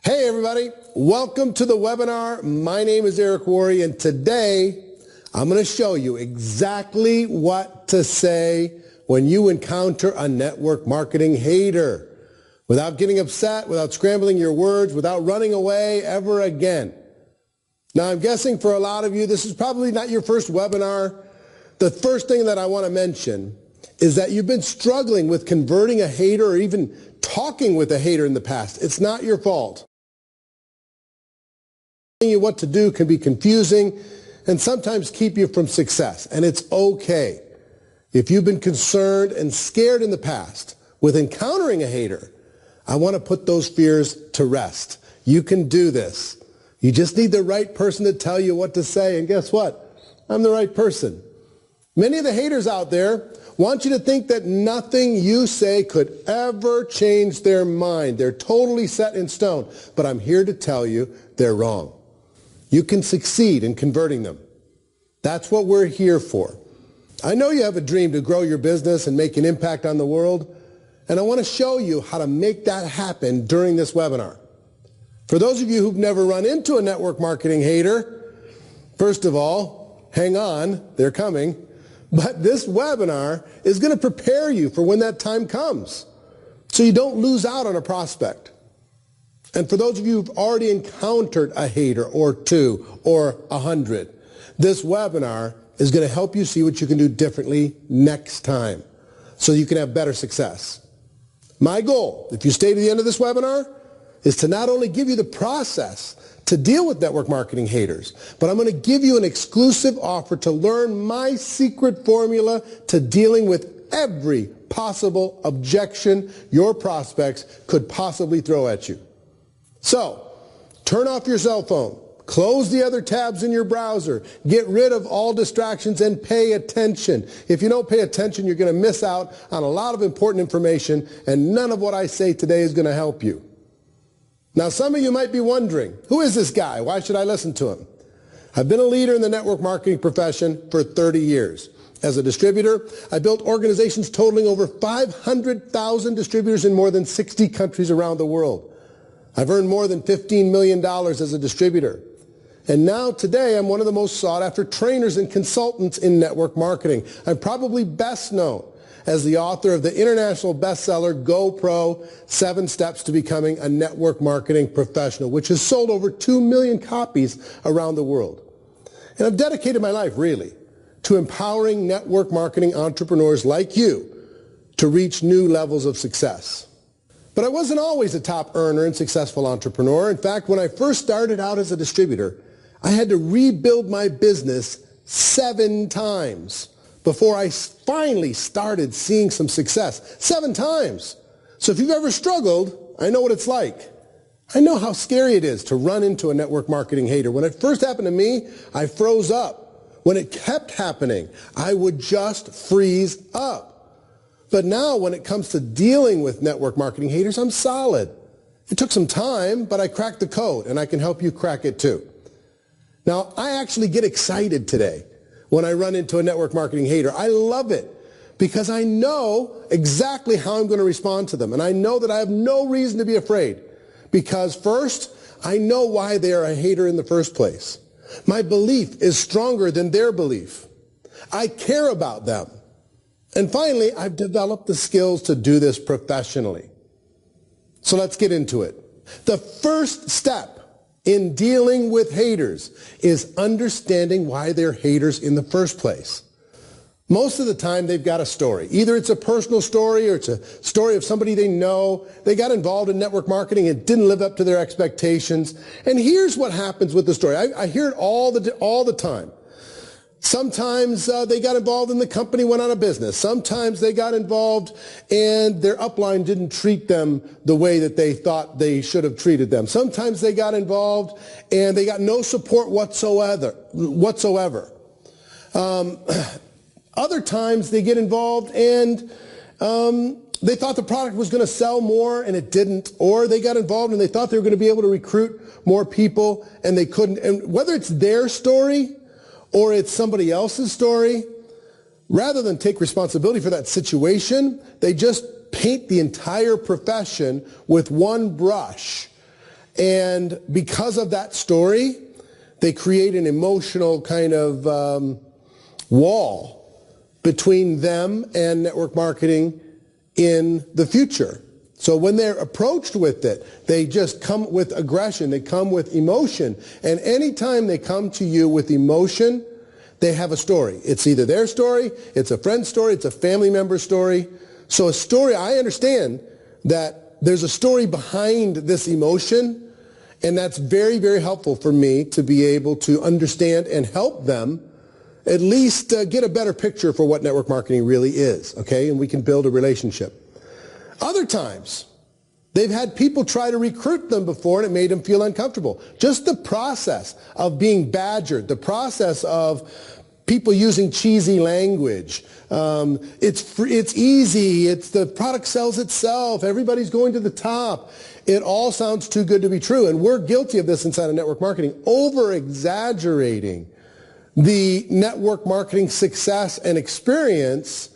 Hey everybody, welcome to the webinar. My name is Erick Worre, and today I'm going to show you exactly what to say when you encounter a network marketing hater without getting upset, without scrambling your words, without running away ever again. Now I'm guessing for a lot of you this is probably not your first webinar. The first thing that I want to mention is that you've been struggling with converting a hater or even talking with a hater in the past. It's not your fault. Telling you what to do can be confusing and sometimes keep you from success, and it's okay. If you've been concerned and scared in the past with encountering a hater, I want to put those fears to rest. You can do this. You just need the right person to tell you what to say, and guess what? I'm the right person. Many of the haters out there want you to think that nothing you say could ever change their mind. They're totally set in stone. But I'm here to tell you they're wrong. You can succeed in converting them. That's what we're here for. I know you have a dream to grow your business and make an impact on the world, and I want to show you how to make that happen during this webinar. For those of you who've never run into a network marketing hater, first of all, hang on, they're coming. But this webinar is going to prepare you for when that time comes, so you don't lose out on a prospect. And for those of you who've already encountered a hater or two or 100, this webinar is going to help you see what you can do differently next time so you can have better success. My goal, if you stay to the end of this webinar, is to not only give you the process to deal with network marketing haters, but I'm going to give you an exclusive offer to learn my secret formula to dealing with every possible objection your prospects could possibly throw at you. So, turn off your cell phone, close the other tabs in your browser, get rid of all distractions, and pay attention. If you don't pay attention, you're going to miss out on a lot of important information, and none of what I say today is going to help you. Now, some of you might be wondering, who is this guy? Why should I listen to him? I've been a leader in the network marketing profession for 30 years. As a distributor, I built organizations totaling over 500,000 distributors in more than 60 countries around the world. I've earned more than $15 million as a distributor. And now today, I'm one of the most sought after trainers and consultants in network marketing. I'm probably best known as the author of the international bestseller, GoPro, 7 Steps to Becoming a Network Marketing Professional, which has sold over 2 million copies around the world. And I've dedicated my life, really, to empowering network marketing entrepreneurs like you to reach new levels of success. But I wasn't always a top earner and successful entrepreneur. In fact, when I first started out as a distributor, I had to rebuild my business 7 times before I finally started seeing some success. 7 times. So if you've ever struggled, I know what it's like. I know how scary it is to run into a network marketing hater. When it first happened to me, I froze up. When it kept happening, I would just freeze up. But now when it comes to dealing with network marketing haters, I'm solid. It took some time, but I cracked the code, and I can help you crack it too. Now, I actually get excited today when I run into a network marketing hater. I love it because I know exactly how I'm going to respond to them, and I know that I have no reason to be afraid because first, I know why they are a hater in the first place. My belief is stronger than their belief. I care about them. And finally, I've developed the skills to do this professionally. So let's get into it. The first step in dealing with haters is understanding why they're haters in the first place. Most of the time, they've got a story. Either it's a personal story or it's a story of somebody they know. They got involved in network marketing and didn't live up to their expectations. And here's what happens with the story. I hear it all the time. Sometimes they got involved and the company went out of business. Sometimes they got involved and their upline didn't treat them the way that they thought they should have treated them. Sometimes they got involved and they got no support whatsoever. Other times they get involved and they thought the product was going to sell more and it didn't. Or they got involved and they thought they were going to be able to recruit more people and they couldn't. And whether it's their story or it's somebody else's story, rather than take responsibility for that situation, they just paint the entire profession with one brush And because of that story, they create an emotional kind of wall between them and network marketing in the future. So when they're approached with it, they just come with aggression, they come with emotion. And anytime they come to you with emotion, they have a story. It's either their story, it's a friend's story, it's a family member's story. So a story, I understand that there's a story behind this emotion, and that's very, very helpful for me to be able to understand and help them at least get a better picture for what network marketing really is, okay? And we can build a relationship. Other times, they've had people try to recruit them before and it made them feel uncomfortable. Just the process of being badgered, the process of people using cheesy language. It's easy, the product sells itself, everybody's going to the top. It all sounds too good to be true. And we're guilty of this inside of network marketing, over-exaggerating the network marketing success and experience,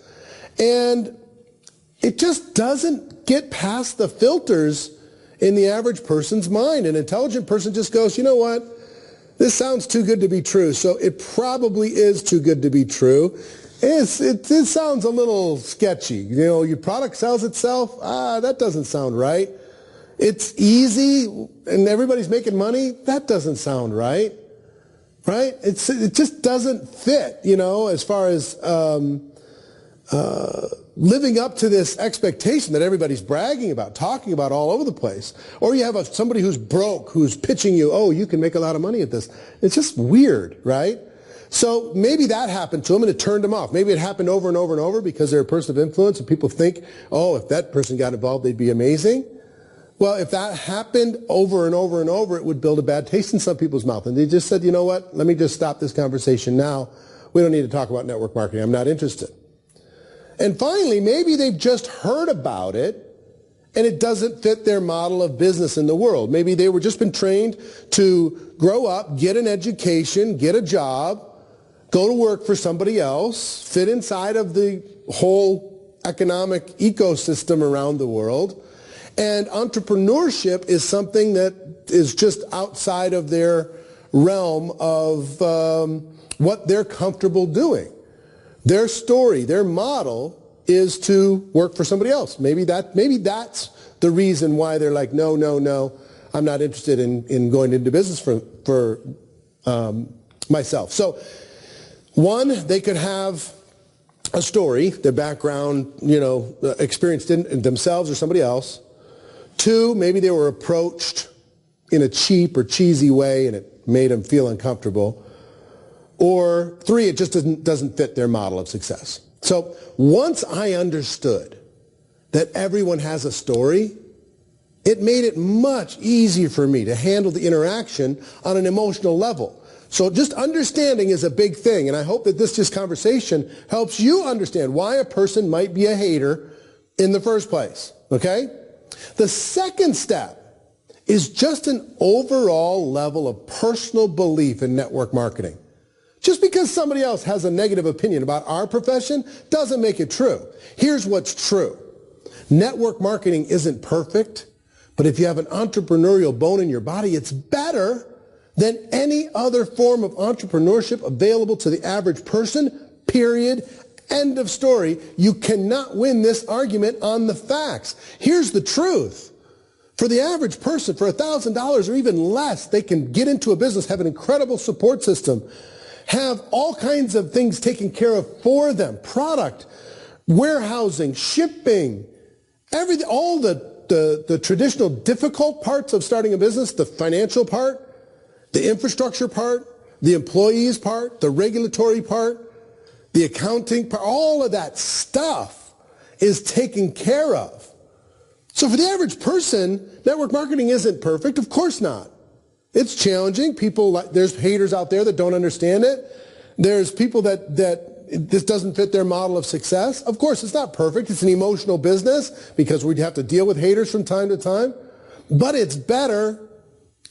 and it just doesn't get past the filters in the average person's mind. An intelligent person just goes, you know what? This sounds too good to be true, so it probably is too good to be true. It sounds a little sketchy. You know, your product sells itself? That doesn't sound right. It's easy and everybody's making money? That doesn't sound right. Right? It just doesn't fit, you know, as far as living up to this expectation that everybody's bragging about, talking about all over the place. Or you have somebody who's broke, who's pitching you, oh, you can make a lot of money at this. It's just weird, right? So maybe that happened to them and it turned them off. Maybe it happened over and over and over because they're a person of influence and people think, oh, if that person got involved, they'd be amazing. Well, if that happened over and over and over, it would build a bad taste in some people's mouth. And they just said, you know what, let me just stop this conversation now. We don't need to talk about network marketing. I'm not interested. And finally, maybe they've just heard about it and it doesn't fit their model of business in the world. Maybe they were just been trained to grow up, get an education, get a job, go to work for somebody else, fit inside of the whole economic ecosystem around the world. And entrepreneurship is something that is just outside of their realm of what they're comfortable doing. Their story, their model is to work for somebody else. Maybe that's the reason why they're like, no, I'm not interested in going into business for myself. So one, they could have a story, their background, you know, experienced in themselves or somebody else. Two, maybe they were approached in a cheap or cheesy way and it made them feel uncomfortable. Or three, it just doesn't fit their model of success. So once I understood that everyone has a story, it made it much easier for me to handle the interaction on an emotional level. So just understanding is a big thing, and I hope that this conversation helps you understand why a person might be a hater in the first place, okay? The second step is just an overall level of personal belief in network marketing. Just because somebody else has a negative opinion about our profession doesn't make it true. Here's what's true. Network marketing isn't perfect, but if you have an entrepreneurial bone in your body, it's better than any other form of entrepreneurship available to the average person, period. End of story. You cannot win this argument on the facts. Here's the truth. For the average person, for $1,000 or even less, they can get into a business, have an incredible support system, have all kinds of things taken care of for them, product, warehousing, shipping, everything, all the traditional difficult parts of starting a business, the financial part, the infrastructure part, the employees part, the regulatory part, the accounting part, all of that stuff is taken care of. So for the average person, network marketing isn't perfect. Of course not. It's challenging. There's haters out there that don't understand it. There's people that this doesn't fit their model of success. Of course, it's not perfect. It's an emotional business because we'd have to deal with haters from time to time. But it's better.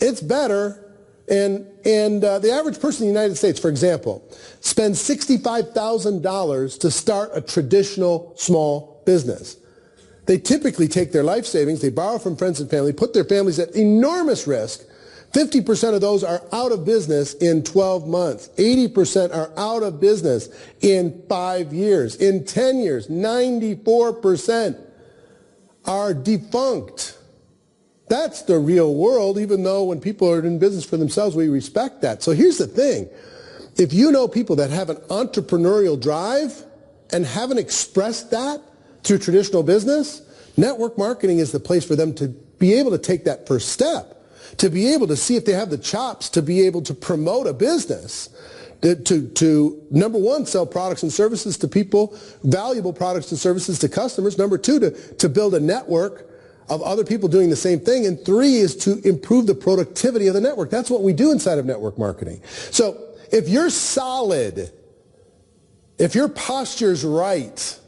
It's better. And the average person in the United States, for example, spends $65,000 to start a traditional small business. They typically take their life savings, they borrow from friends and family, put their families at enormous risk. 50% of those are out of business in 12 months. 80% are out of business in 5 years. In 10 years, 94% are defunct. That's the real world, even though when people are in business for themselves, we respect that. So here's the thing. If you know people that have an entrepreneurial drive and haven't expressed that through traditional business, network marketing is the place for them to be able to take that first step, to be able to see if they have the chops to be able to promote a business, to number one, sell products and services to people, valuable products and services to customers. Number two, to build a network of other people doing the same thing. And three is to improve the productivity of the network. That's what we do inside of network marketing. So if you're solid, if your posture's right,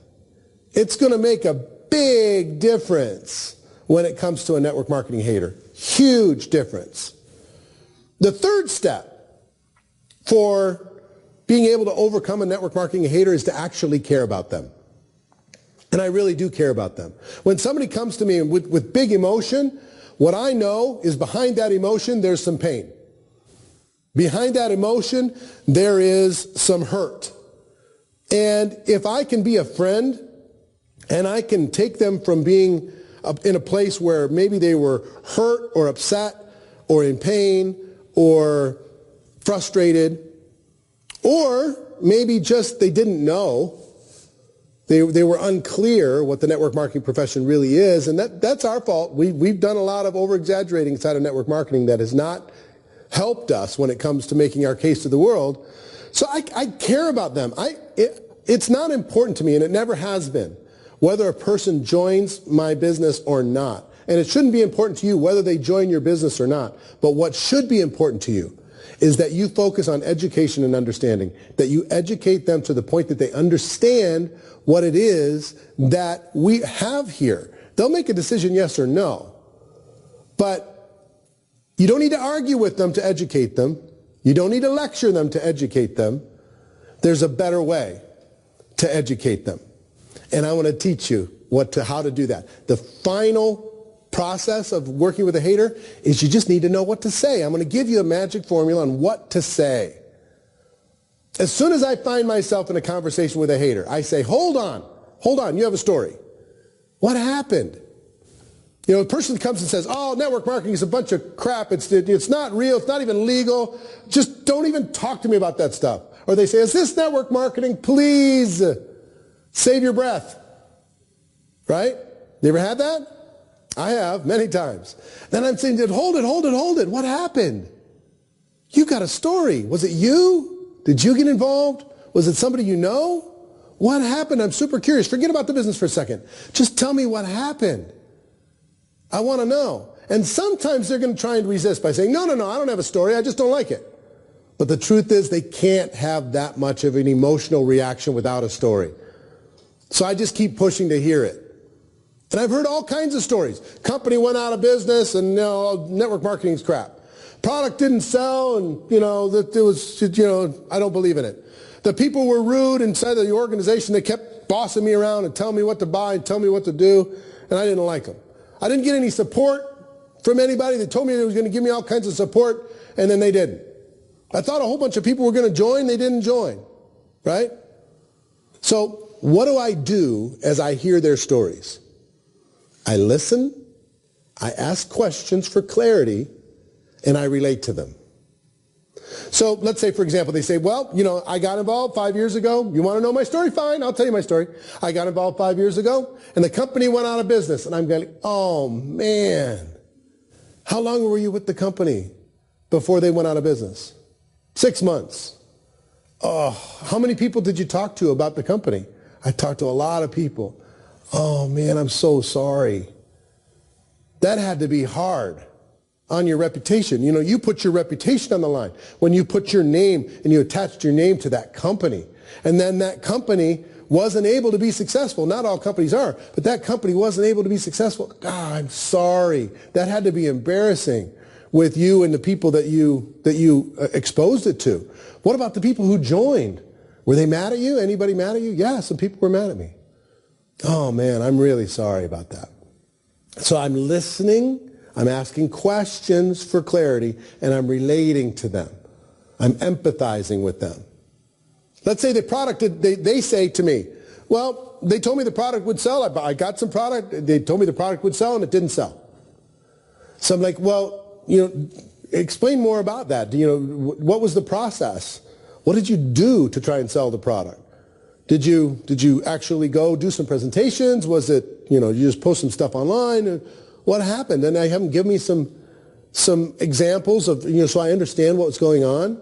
it's going to make a big difference when it comes to a network marketing hater. Huge difference. The third step for being able to overcome a network marketing hater is to actually care about them. And I really do care about them. When somebody comes to me with big emotion, what I know is behind that emotion, there's some pain. Behind that emotion, there is some hurt. And if I can be a friend and I can take them from being in a place where maybe they were hurt or upset or in pain or frustrated, or maybe just they didn't know, they were unclear what the network marketing profession really is, and that's our fault. We've done a lot of over-exaggerating inside of network marketing that has not helped us when it comes to making our case to the world. So I care about them. It's not important to me, and it never has been, whether a person joins my business or not. And it shouldn't be important to you whether they join your business or not. But what should be important to you is that you focus on education and understanding, that you educate them to the point that they understand what it is that we have here. They'll make a decision yes or no. But you don't need to argue with them to educate them. You don't need to lecture them to educate them. There's a better way to educate them. And I want to teach you how to do that. The final process of working with a hater is you just need to know what to say. I'm going to give you a magic formula on what to say. As soon as I find myself in a conversation with a hater, I say, hold on, you have a story. What happened? You know, a person comes and says, oh, network marketing is a bunch of crap. It's not real. It's not even legal. Just don't even talk to me about that stuff. Or they say, is this network marketing? Please save your breath. Right? You ever had that? I have, many times. Then I'm saying, hold it. What happened? You got a story. Was it you? Did you get involved? Was it somebody you know? What happened? I'm super curious. Forget about the business for a second. Just tell me what happened. I want to know. And sometimes they're going to try and resist by saying, no, I don't have a story. I just don't like it. But the truth is they can't have that much of an emotional reaction without a story. So I just keep pushing to hear it. And I've heard all kinds of stories. Company went out of business and network marketing's crap. Product didn't sell and, that it was, I don't believe in it. The people were rude inside of the organization. They kept bossing me around and telling me what to buy and telling me what to do, and I didn't like them. I didn't get any support from anybody. They told me they was going to give me all kinds of support, and then they didn't. I thought a whole bunch of people were going to join. They didn't join, right? So what do I do as I hear their stories? I listen, I ask questions for clarity, and I relate to them. So let's say, for example, they say, well, I got involved 5 years ago. You want to know my story? Fine, I'll tell you my story. I got involved 5 years ago, and the company went out of business. And I'm going, oh, man. How long were you with the company before they went out of business? 6 months. Oh, how many people did you talk to about the company? I talked to a lot of people. Oh, man, I'm so sorry. That had to be hard on your reputation. You put your reputation on the line when you put your name and you attached your name to that company. And then that company wasn't able to be successful. Not all companies are, but that company wasn't able to be successful. God, I'm sorry. That had to be embarrassing with you and the people that you exposed it to. What about the people who joined? Were they mad at you? Anybody mad at you? Yeah, some people were mad at me. Oh man, I'm really sorry about that. So I'm listening, I'm asking questions for clarity, and I'm relating to them. I'm empathizing with them. Let's say the product, they say to me, well, they told me the product would sell. I got some product. They told me the product would sell, and it didn't sell. So I'm like, well, explain more about that. What was the process? What did you do to try and sell the product? Did you actually go do some presentations? Was it, you just post some stuff online? What happened? And I have them give me some examples of, so I understand what's going on.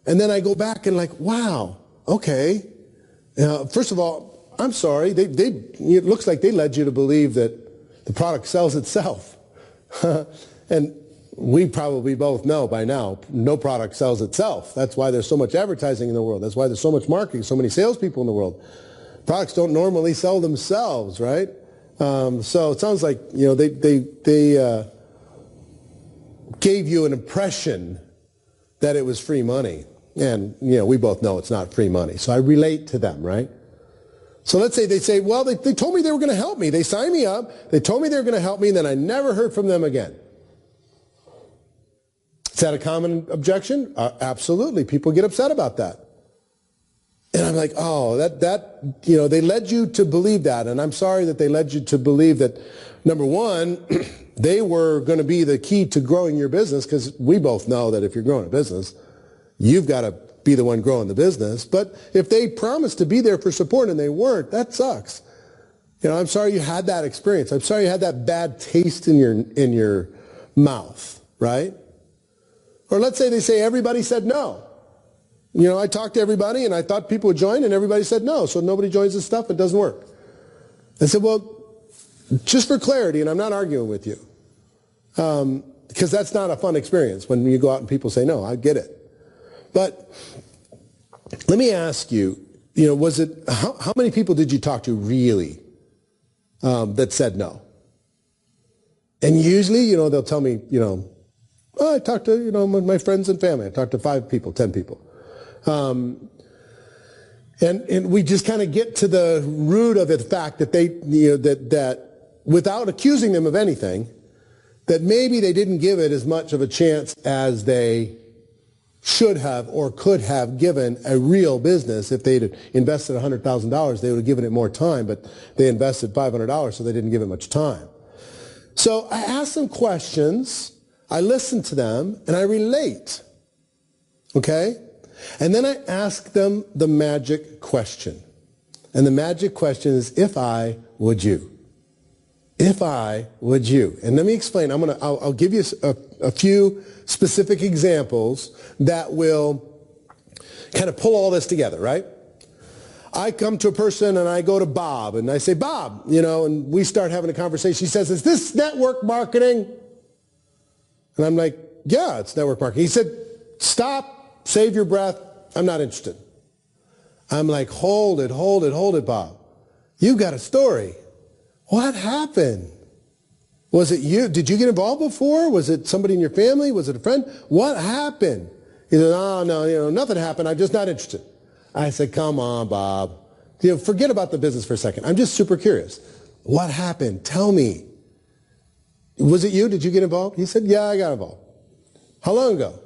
And then I go back and like, wow, okay. First of all, I'm sorry. It looks like they led you to believe that the product sells itself. And we probably both know by now, no product sells itself. That's why there's so much advertising in the world. That's why there's so much marketing, so many salespeople in the world. Products don't normally sell themselves, right? So it sounds like, they gave you an impression that it was free money. And, we both know it's not free money. So I relate to them, right? So let's say they say, well, they told me they were going to help me. They signed me up. They told me they were going to help me, and then I never heard from them again. Is that a common objection? Absolutely. People get upset about that. And I'm like, oh, they led you to believe that. And I'm sorry that they led you to believe that, number one, they were going to be the key to growing your business, because we both know that if you're growing a business, you've got to be the one growing the business. But if they promised to be there for support and they weren't, that sucks. I'm sorry you had that experience. I'm sorry you had that bad taste in your mouth, right? Or let's say they say everybody said no. I talked to everybody and I thought people would join, and everybody said no. So nobody joins this stuff. It doesn't work. I said, well, just for clarity, and I'm not arguing with you, because that's not a fun experience when you go out and people say no. I get it. But let me ask you, was it, how many people did you talk to really that said no? And usually, they'll tell me, I talked to, my friends and family. I talked to 5 people, 10 people. And we just kind of get to the root of the fact that they, that without accusing them of anything, that maybe they didn't give it as much of a chance as they should have or could have given a real business. If they'd invested $100,000, they would have given it more time, but they invested $500, so they didn't give it much time. So I asked them questions, I listen to them, and I relate. Okay? And then I ask them the magic question. And the magic question is, if I, would you? If I, would you? And let me explain. I'll give you a few specific examples that will kind of pull all this together, right? I come to a person and I go to Bob and I say, Bob, and we start having a conversation. He says, is this network marketing? And I'm like, yeah, it's network marketing. He said, stop, save your breath. I'm not interested. I'm like, hold it, Bob. You've got a story. What happened? Was it you? Did you get involved before? Was it somebody in your family? Was it a friend? What happened? He said, oh, no, nothing happened. I'm just not interested. I said, come on, Bob. Forget about the business for a second. I'm just super curious. What happened? Tell me. Was it you? Did you get involved? He said, yeah, I got involved. How long ago?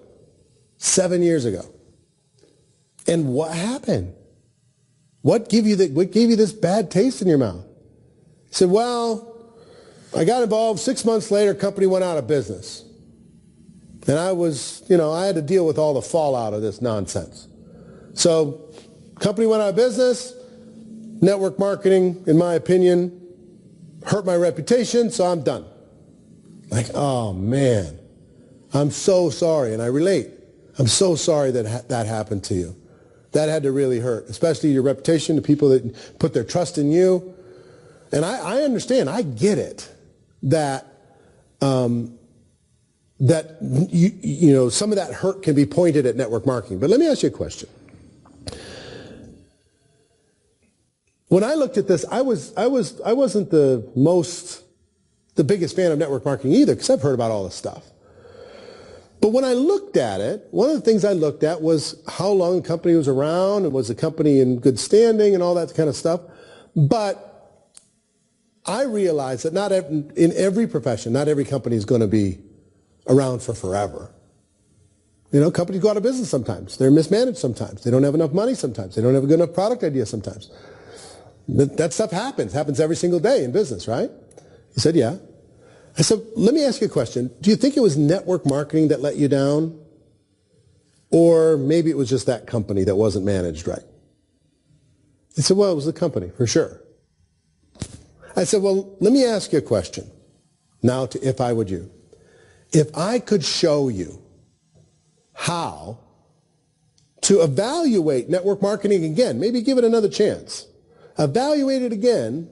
7 years ago. And what happened? What gave you this bad taste in your mouth? He said, well, I got involved. 6 months later, company went out of business. And I had to deal with all the fallout of this nonsense. So, company went out of business. Network marketing, in my opinion, hurt my reputation, so I'm done. Like, oh man, I'm so sorry, and I relate. I'm so sorry that that happened to you. That had to really hurt, especially your reputation, the people that put their trust in you. And I understand, I get it, that some of that hurt can be pointed at network marketing. But let me ask you a question. When I looked at this, I wasn't the biggest fan of network marketing either, because I've heard about all this stuff. But when I looked at it, one of the things I looked at was how long the company was around, and was the company in good standing and all that kind of stuff. But I realize that not in every profession, not every company is going to be around for forever. You know, companies go out of business sometimes. They're mismanaged sometimes. They don't have enough money sometimes. They don't have a good enough product idea sometimes. That stuff happens every single day in business, right? He said, yeah. I said, let me ask you a question. Do you think it was network marketing that let you down? Or maybe it was just that company that wasn't managed right? He said, well, it was the company, for sure. I said, well, let me ask you a question. Now, if I would you. If I could show you how to evaluate network marketing again, maybe give it another chance, evaluate it again,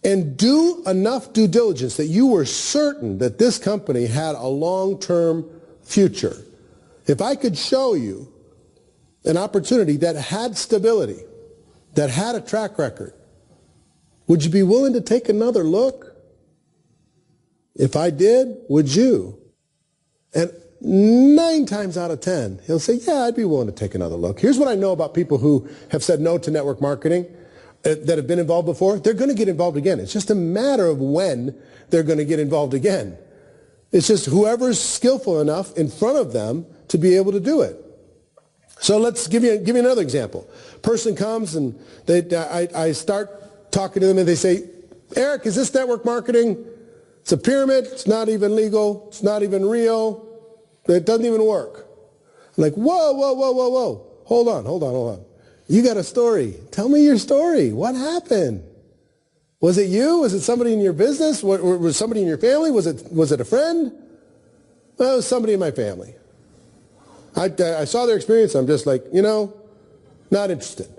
and do enough due diligence that you were certain that this company had a long-term future. If I could show you an opportunity that had stability, that had a track record, would you be willing to take another look? If I did, would you? And 9 times out of 10, he'll say, yeah, I'd be willing to take another look. Here's what I know about people who have said no to network marketing that have been involved before. They're going to get involved again. It's just a matter of when they're going to get involved again. It's just whoever's skillful enough in front of them to be able to do it. So let's give you another example. Person comes and I start talking to them and they say, Eric, is this network marketing? It's a pyramid. It's not even legal. It's not even real. It doesn't even work. I'm like, whoa, whoa, whoa, whoa, whoa. Hold on. You got a story. Tell me your story. What happened? Was it you? Was it somebody in your business? Was somebody in your family? Was it a friend? Well, it was somebody in my family. I saw their experience. I'm just like, not interested.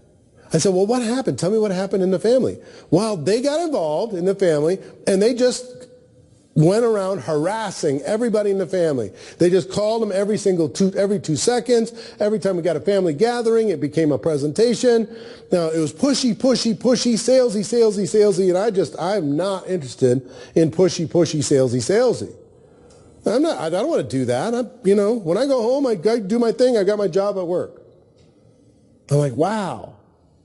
I said, well, what happened? Tell me what happened in the family. Well, they got involved in the family, and they just went around harassing everybody in the family. They just called them every 2 seconds. Every time we got a family gathering, it became a presentation. Now, it was pushy, salesy, and I'm not interested in pushy, salesy. I don't want to do that. When I go home, I do my thing. I got my job at work. I'm like, wow.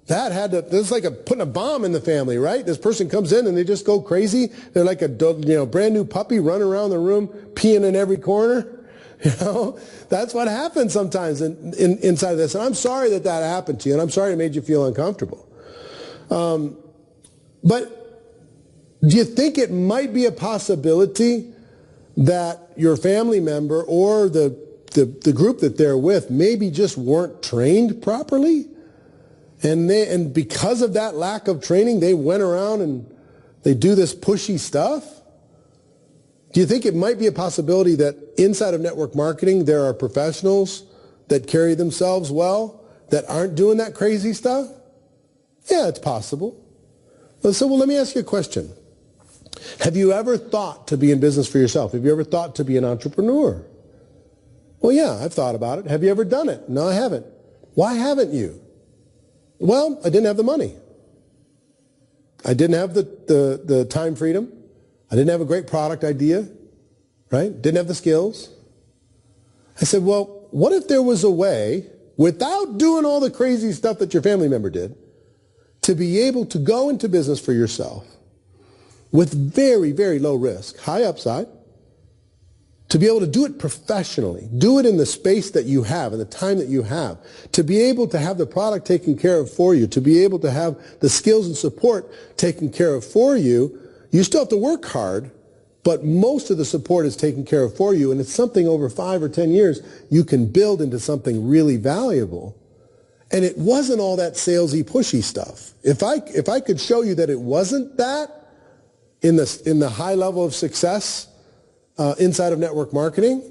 It's like putting a bomb in the family, right? This person comes in and they just go crazy. They're like a brand new puppy running around the room, peeing in every corner. That's what happens sometimes inside of this. And I'm sorry that happened to you, and I'm sorry it made you feel uncomfortable. But do you think it might be a possibility that your family member or the group that they're with maybe just weren't trained properly? And because of that lack of training, they went around and they do this pushy stuff? Do you think it might be a possibility that inside of network marketing there are professionals that carry themselves well that aren't doing that crazy stuff? Yeah, it's possible. So, let me ask you a question. Have you ever thought to be in business for yourself? Have you ever thought to be an entrepreneur? Well, yeah, I've thought about it. Have you ever done it? No, I haven't. Why haven't you? Well, I didn't have the money. I didn't have the time freedom. I didn't have a great product idea, right? Didn't have the skills. I said, well, what if there was a way, without doing all the crazy stuff that your family member did, to be able to go into business for yourself with very, very low risk, high upside, to be able to do it professionally, do it in the space that you have, in the time that you have, to be able to have the product taken care of for you, to be able to have the skills and support taken care of for you. You still have to work hard, but most of the support is taken care of for you, and it's something over 5 or 10 years you can build into something really valuable. And it wasn't all that salesy, pushy stuff. If I could show you that it wasn't that in the high level of success inside of network marketing,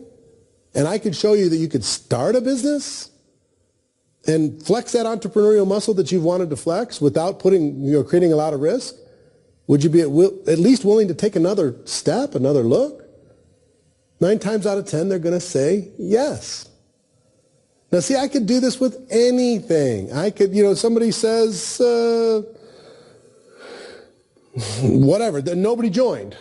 and I could show you that you could start a business and flex that entrepreneurial muscle that you've wanted to flex without creating a lot of risk, would you be at least willing to take another step, another look? 9 times out of 10, they're going to say yes. Now, see, I could do this with anything. I could, somebody says, whatever, nobody joined.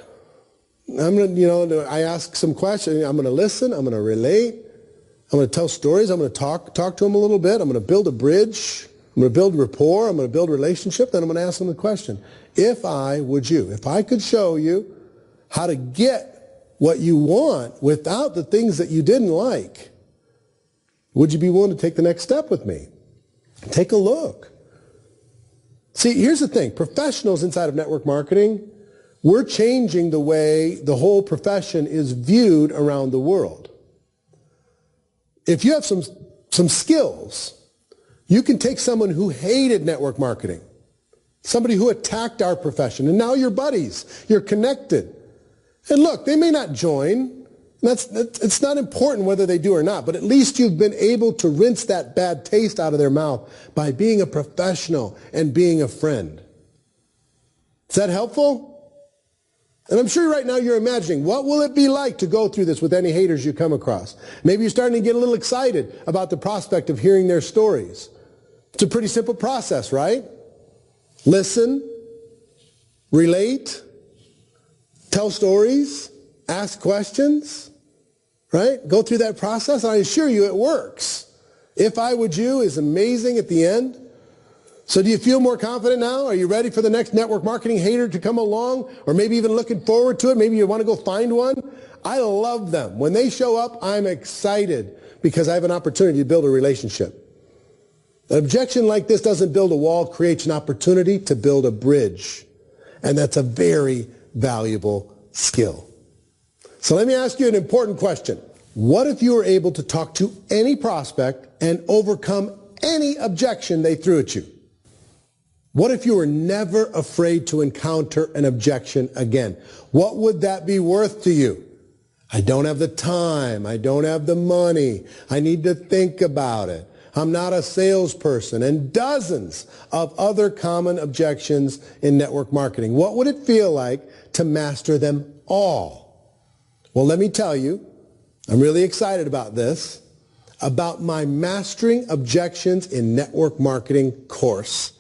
I'm going to, I ask some questions. I'm going to listen. I'm going to relate. I'm going to tell stories. I'm going to talk to them a little bit. I'm going to build a bridge I'm going to build rapport, I'm going to build relationship, then I'm going to ask them the question, if I could show you how to get what you want without the things that you didn't like, would you be willing to take the next step with me? Take a look. See, here's the thing. Professionals inside of network marketing, we're changing the way the whole profession is viewed around the world. If you have some skills, you can take someone who hated network marketing, somebody who attacked our profession, and now you're buddies, you're connected. And look, they may not join. It's not important whether they do or not, but at least you've been able to rinse that bad taste out of their mouth by being a professional and being a friend. Is that helpful? And I'm sure right now you're imagining, what will it be like to go through this with any haters you come across? Maybe you're starting to get a little excited about the prospect of hearing their stories. It's a pretty simple process, right? Listen, relate, tell stories, ask questions, right? Go through that process, and I assure you it works. If I Would You is amazing at the end. So do you feel more confident now? Are you ready for the next network marketing hater to come along? Or maybe even looking forward to it? Maybe you want to go find one? I love them. When they show up, I'm excited because I have an opportunity to build a relationship. An objection like this doesn't build a wall, creates an opportunity to build a bridge. And that's a very valuable skill. So let me ask you an important question. What if you were able to talk to any prospect and overcome any objection they threw at you? What if you were never afraid to encounter an objection again? What would that be worth to you? I don't have the time. I don't have the money. I need to think about it. I'm not a salesperson. And dozens of other common objections in network marketing. What would it feel like to master them all? Well, let me tell you, I'm really excited about this, about my Mastering Objections in Network Marketing course.